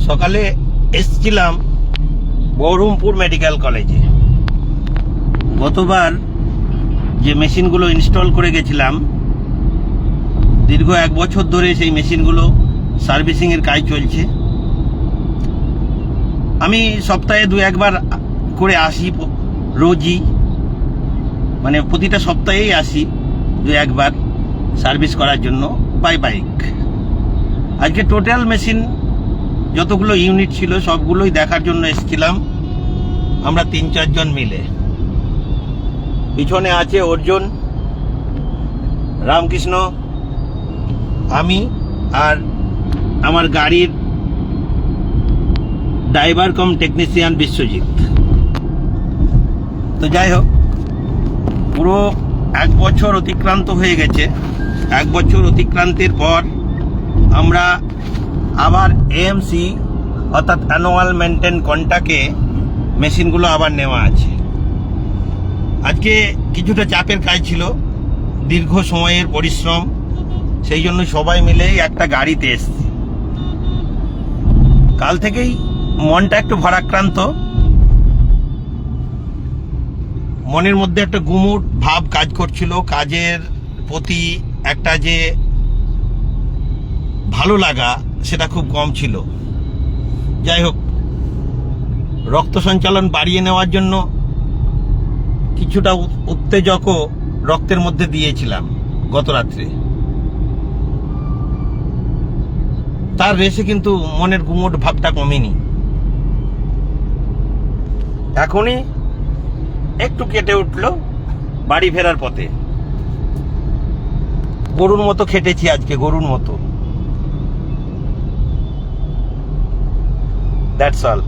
সকালে এসছিলাম বহরমপুর মেডিকেল কলেজে। গতবার যে মেশিনগুলো ইনস্টল করে গেছিলাম, দীর্ঘ 1 বছর ধরে সেই মেশিনগুলো সার্ভিসিংয়ের কাজ চলছে। আমি সপ্তাহে 2-1 বার করে আসি, রোজই, মানে প্রতিটা সপ্তাহেই আসি 2-1 বার সার্ভিস করার জন্য বাই বাইক। আজকে টোটাল মেশিন যতগুলো ইউনিট ছিল সবগুলোই দেখার জন্য এসেছিলাম আমরা 3-4 জন মিলে। পিছনে আছে অর্জুন, রামকৃষ্ণ, আমি আর আমার গাড়ির ড্রাইভার কম টেকনিশিয়ান বিশ্বজিৎ। তো যাই হোক, পুরো 1 বছর অতিক্রান্ত হয়ে গেছে। 1 বছর অতিক্রান্তের পর আমরা আবার এএমসি অর্থাৎ অ্যানুয়াল মেনটেন কন্ট্রাক্টে মেশিনগুলো আবার নেওয়া আছে। আজকে কিছুটা চাপের কাজ ছিল, দীর্ঘ সময়ের পরিশ্রম, সেই জন্য সবাই মিলেই একটা গাড়িতে এসছি। কাল থেকেই মনটা একটু ভারাক্রান্ত, মনের মধ্যে একটা গুমুট ভাব কাজ করছিল। কাজের প্রতি একটা যে ভালো লাগা সেটা খুব কম ছিল। যাই হোক, রক্ত সঞ্চালন বাড়িয়ে নেওয়ার জন্য কিছুটা উত্তেজকও রক্তের মধ্যে দিয়েছিলাম গত রাত্রে। তার রেশে কিন্তু মনের গুমোট ভাবটা কমেনি। এখনই একটু কেটে উঠলো বাড়ি ফেরার পথে। গরুর মতো খেটেছি আজকে, গরুর মতো। That's all.